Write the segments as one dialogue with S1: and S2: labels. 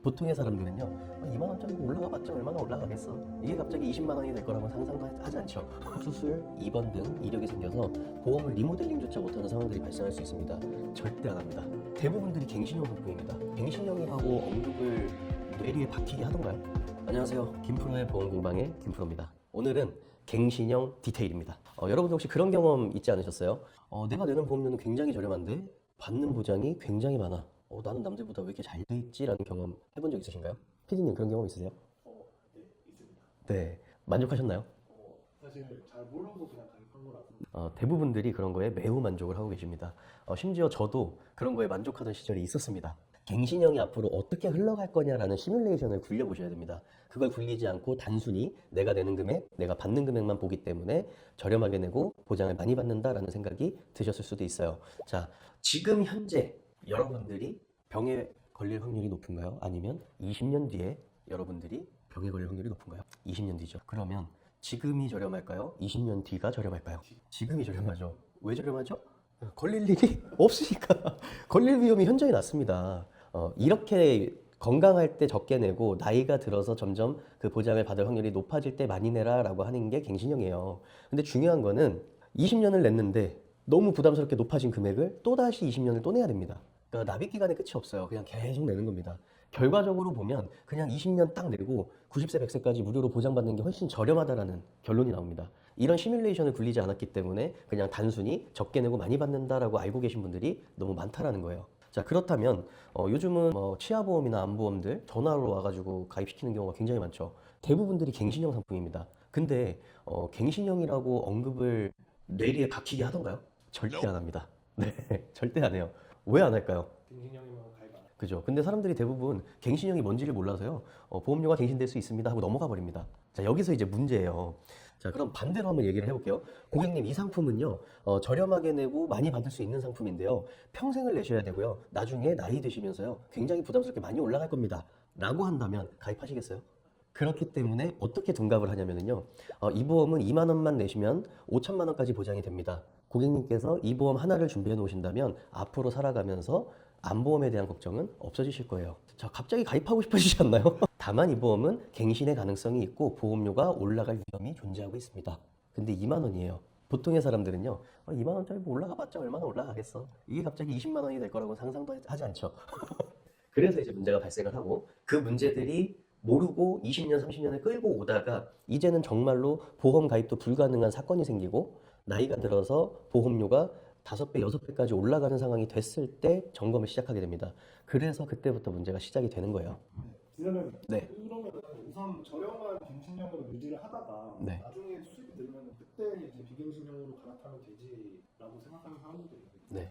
S1: 보통의 사람들은요 2만 원짜리 올라가봤자 얼마나 올라가겠어, 이게 갑자기 20만 원이 될 거라고 상상도 하지 않죠. 수술, 입원 등 이력이 생겨서 보험을 리모델링조차 못하는 상황들이 발생할 수 있습니다. 절대 안 합니다. 대부분들이 갱신형 상품입니다. 갱신형이라고 언급을 뇌리에 박히게 하던가요? 안녕하세요, 김프로의 보험공방의 김프로입니다. 오늘은 갱신형 디테일입니다. 여러분들 혹시 그런 경험 있지 않으셨어요? 내가 내는 보험료는 굉장히 저렴한데 받는 보장이 굉장히 많아. 나는 남들보다 왜 이렇게 잘 돼 있지라는 경험 해본 적 있으신가요? 피디님 그런 경험 있으세요?
S2: 네, 있습니다.
S1: 네, 만족하셨나요?
S2: 사실 잘 모르고 그냥 가입한 거라서.
S1: 대부분들이 그런 거에 매우 만족을 하고 계십니다. 심지어 저도 그런 거에 만족하던 시절이 있었습니다. 갱신형이 앞으로 어떻게 흘러갈 거냐라는 시뮬레이션을 굴려보셔야 됩니다. 그걸 굴리지 않고 단순히 내가 내는 금액, 내가 받는 금액만 보기 때문에 저렴하게 내고 보장을 많이 받는다라는 생각이 드셨을 수도 있어요. 자, 지금 현재 여러분들이 병에 걸릴 확률이 높은가요? 아니면 20년 뒤에 여러분들이 병에 걸릴 확률이 높은가요? 20년 뒤죠. 그러면 지금이 저렴할까요? 20년 뒤가 저렴할까요? 지금이 저렴하죠. 왜 저렴하죠? 걸릴 일이 없으니까. 걸릴 위험이 현저히 낮습니다. 이렇게 건강할 때 적게 내고 나이가 들어서 점점 그 보장을 받을 확률이 높아질 때 많이 내라 라고 하는 게 갱신형이에요. 근데 중요한 거는 20년을 냈는데 너무 부담스럽게 높아진 금액을 또다시 20년을 또 내야 됩니다. 그러니까 납입 기간에 끝이 없어요. 그냥 계속 내는 겁니다. 결과적으로 보면 그냥 20년 딱 내고 90세, 100세까지 무료로 보장받는 게 훨씬 저렴하다라는 결론이 나옵니다. 이런 시뮬레이션을 굴리지 않았기 때문에 그냥 단순히 적게 내고 많이 받는다라고 알고 계신 분들이 너무 많다라는 거예요. 자, 그렇다면 요즘은 치아보험이나 암보험들 전화로 와가지고 가입시키는 경우가 굉장히 많죠. 대부분들이 갱신형 상품입니다. 근데 갱신형이라고 언급을 뇌리에 박히게 하던가요? 절대 안 합니다. 네, 절대 안 해요. 왜 안 할까요?
S2: 갱신형이면 가입 안.
S1: 그죠? 근데 사람들이 대부분 갱신형이 뭔지를 몰라서요. 보험료가 갱신될 수 있습니다 하고 넘어가 버립니다. 자, 여기서 이제 문제예요. 자, 그럼 반대로 한번 얘기를 해볼게요. 고객님, 이 상품은요, 저렴하게 내고 많이 받을 수 있는 상품인데요. 평생을 내셔야 되고요. 나중에 나이 드시면서요, 굉장히 부담스럽게 많이 올라갈 겁니다. 라고 한다면 가입하시겠어요? 그렇기 때문에 어떻게 둔갑을 하냐면요. 이 보험은 2만 원만 내시면 5천만 원까지 보장이 됩니다. 고객님께서 이 보험 하나를 준비해 놓으신다면 앞으로 살아가면서 암보험에 대한 걱정은 없어지실 거예요. 자, 갑자기 가입하고 싶어지지 않나요? 다만 이 보험은 갱신의 가능성이 있고 보험료가 올라갈 위험이 존재하고 있습니다. 근데 2만 원이에요. 보통의 사람들은요, 2만 원짜리 뭐 올라가봤자 얼마나 올라가겠어, 이게 갑자기 20만 원이 될 거라고 상상도 하지 않죠. 그래서 이제 문제가 발생을 하고, 그 문제들이 모르고 20년, 30년을 끌고 오다가 이제는 정말로 보험 가입도 불가능한 사건이 생기고 나이가 들어서 보험료가 5배, 6배까지 올라가는 상황이 됐을 때 점검을 시작하게 됩니다. 그래서 그때부터 문제가 시작이 되는 거예요.
S2: 그러면
S1: 네.
S2: 그러면 우선 저렴한 갱신형으로 유지를 하다가
S1: 네.
S2: 나중에 수입이 늘면 그때 이제 비갱신형으로 갈아타면 되지라고 생각하는 사람들도 있는데.
S1: 네.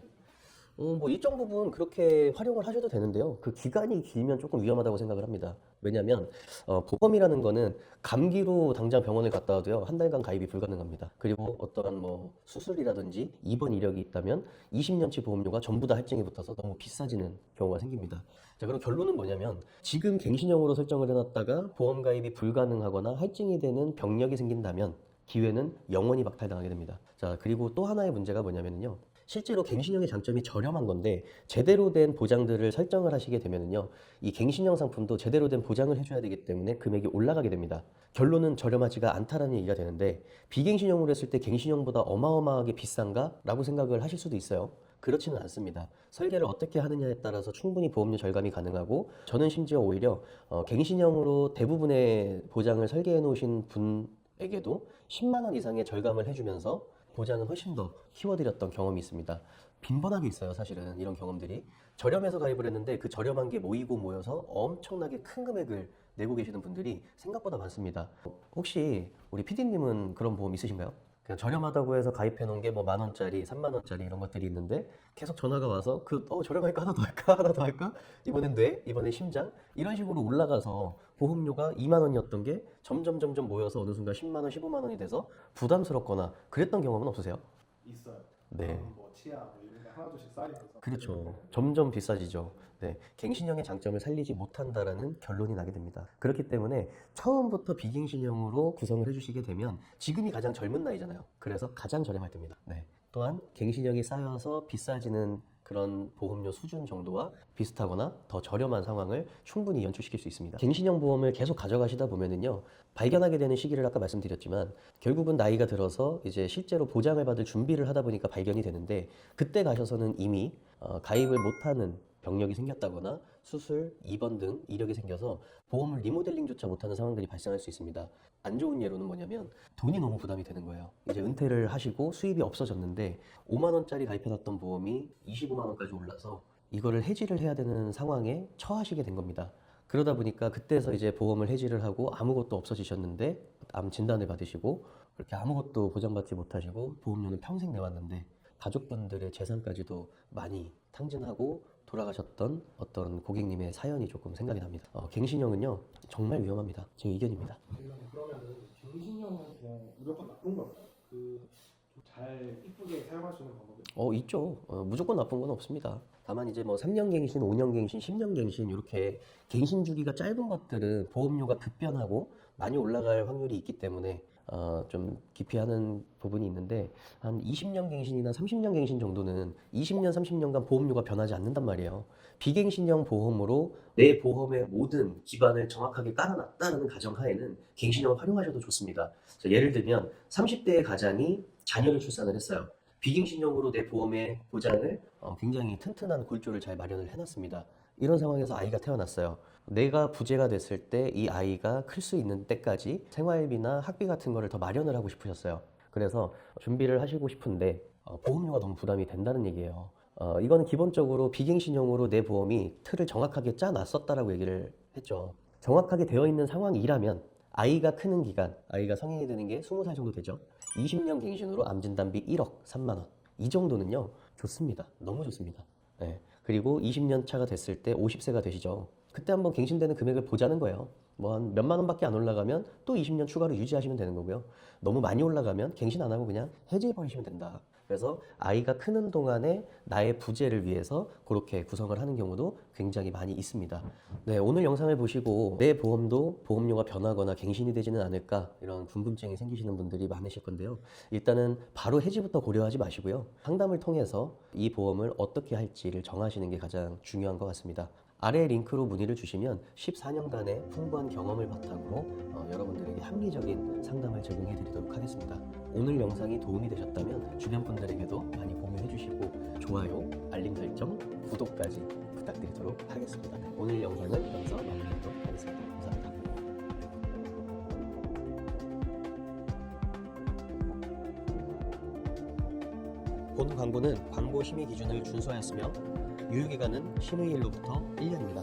S1: 뭐 일정 부분 그렇게 활용을 하셔도 되는데요. 그 기간이 길면 조금 위험하다고 생각을 합니다. 왜냐하면 보험이라는 거는 감기로 당장 병원을 갔다 와도요, 한 달간 가입이 불가능합니다. 그리고 어떠한 뭐 수술이라든지 입원 이력이 있다면 20년치 보험료가 전부 다 할증이 붙어서 너무 비싸지는 경우가 생깁니다. 자, 그럼 결론은 뭐냐면 지금 갱신형으로 설정을 해놨다가 보험 가입이 불가능하거나 할증이 되는 병력이 생긴다면 기회는 영원히 박탈당하게 됩니다. 자, 그리고 또 하나의 문제가 뭐냐면요. 실제로 갱신형의 장점이 저렴한 건데 제대로 된 보장들을 설정을 하시게 되면요, 이 갱신형 상품도 제대로 된 보장을 해줘야 되기 때문에 금액이 올라가게 됩니다. 결론은 저렴하지가 않다라는 얘기가 되는데, 비갱신형으로 했을 때 갱신형보다 어마어마하게 비싼가? 라고 생각을 하실 수도 있어요. 그렇지는 않습니다. 설계를 어떻게 하느냐에 따라서 충분히 보험료 절감이 가능하고, 저는 심지어 오히려 갱신형으로 대부분의 보장을 설계해 놓으신 분에게도 10만 원 이상의 절감을 해주면서 보장은 훨씬 더 키워드렸던 경험이 있습니다. 빈번하게 있어요, 사실은 이런 경험들이. 저렴해서 가입을 했는데 그 저렴한 게 모이고 모여서 엄청나게 큰 금액을 내고 계시는 분들이 생각보다 많습니다. 혹시 우리 PD님은 그런 보험 있으신가요? 그냥 저렴하다고 해서 가입해 놓은 게 뭐 10,000원짜리, 30,000원짜리 이런 것들이 있는데 계속 전화가 와서 저렴하니까 하나 더 할까? 하나 더 할까? 이번엔 뇌? 이번엔 심장? 이런 식으로 올라가서 보험료가 2만 원이었던 게 점점 모여서 어느 순간 10만 원, 15만 원이 돼서 부담스럽거나 그랬던 경험은 없으세요?
S2: 있어요.
S1: 네.
S2: 뭐 치아 뭐 이런 게 하나둘씩 쌓이면서.
S1: 그렇죠. 점점 비싸지죠. 네. 갱신형의 장점을 살리지 못한다라는 결론이 나게 됩니다. 그렇기 때문에 처음부터 비갱신형으로 구성을 해주시게 되면 지금이 가장 젊은 나이잖아요. 그래서 가장 저렴할 때입니다. 네. 또한 갱신형이 쌓여서 비싸지는 그런 보험료 수준 정도와 비슷하거나 더 저렴한 상황을 충분히 연출시킬 수 있습니다. 갱신형 보험을 계속 가져가시다 보면은요, 발견하게 되는 시기를 아까 말씀드렸지만 결국은 나이가 들어서 이제 실제로 보장을 받을 준비를 하다 보니까 발견이 되는데, 그때 가셔서는 이미 가입을 못하는 병력이 생겼다거나 수술, 입원 등 이력이 생겨서 보험을 리모델링조차 못하는 상황들이 발생할 수 있습니다. 안 좋은 예로는 뭐냐면 돈이 너무 부담이 되는 거예요. 이제 은퇴를 하시고 수입이 없어졌는데 5만 원짜리 가입해놨던 보험이 25만 원까지 올라서 이거를 해지를 해야 되는 상황에 처하시게 된 겁니다. 그러다 보니까 그때서 이제 보험을 해지를 하고 아무것도 없어지셨는데 암 진단을 받으시고 그렇게 아무것도 보장받지 못하시고 보험료는 평생 내왔는데 가족분들의 재산까지도 많이 탕진하고 돌아가셨던 어떤 고객님의 사연이 조금 생각이 납니다. 갱신형은요 정말 위험합니다. 제 의견입니다.
S2: 그러면은 갱신형은 그냥 무조건 나쁜 걸까요? 잘 이쁘게 사용할 수 있는 방법이?
S1: 있죠. 무조건 나쁜 건 없습니다. 다만 이제 뭐 3년 갱신, 5년 갱신, 10년 갱신 이렇게 갱신 주기가 짧은 것들은 보험료가 급변하고 많이 올라갈 확률이 있기 때문에 좀 기피하는 부분이 있는데, 한 20년 갱신이나 30년 갱신 정도는 20년, 30년간 보험료가 변하지 않는단 말이에요. 비갱신형 보험으로 내 보험의 모든 기반을 정확하게 깔아놨다는 가정하에는 갱신형을 활용하셔도 좋습니다. 자, 예를 들면 30대의 가장이 자녀를 출산을 했어요. 비갱신형으로 내 보험의 보장을 굉장히 튼튼한 골조를 잘 마련을 해놨습니다. 이런 상황에서 아이가 태어났어요. 내가 부재가 됐을 때 이 아이가 클 수 있는 때까지 생활비나 학비 같은 거를 더 마련을 하고 싶으셨어요. 그래서 준비를 하시고 싶은데 보험료가 너무 부담이 된다는 얘기예요. 이거는 기본적으로 비갱신형으로 내 보험이 틀을 정확하게 짜놨었다라고 얘기를 했죠. 정확하게 되어 있는 상황이라면 아이가 크는 기간, 아이가 성인이 되는 게 20살 정도 되죠. 20년 갱신으로 암진단비 1억 3만 원. 이 정도는요, 좋습니다. 너무 좋습니다. 네. 그리고 20년 차가 됐을 때 50세가 되시죠. 그때 한번 갱신되는 금액을 보자는 거예요. 뭐 한 몇만 원밖에 안 올라가면 또 20년 추가로 유지하시면 되는 거고요. 너무 많이 올라가면 갱신 안 하고 그냥 해지해 버리시면 된다. 그래서 아이가 크는 동안에 나의 부재를 위해서 그렇게 구성을 하는 경우도 굉장히 많이 있습니다. 네, 오늘 영상을 보시고 내 보험도 보험료가 변하거나 갱신이 되지는 않을까 이런 궁금증이 생기시는 분들이 많으실 건데요. 일단은 바로 해지부터 고려하지 마시고요. 상담을 통해서 이 보험을 어떻게 할지를 정하시는 게 가장 중요한 것 같습니다. 아래 링크로 문의를 주시면 14년간의 풍부한 경험을 바탕으로 여러분들에게 합리적인 상담을 제공해 드리도록 하겠습니다. 오늘 영상이 도움이 되셨다면 주변 분들에게도 많이 공유해 주시고 좋아요, 알림 설정, 구독까지 부탁드리도록 하겠습니다. 오늘 영상은 여기서 마무리하도록 하겠습니다. 감사합니다. 본 광고는 광고 심의 기준을 준수하였으며 유효기간은 심의일로부터 1년입니다.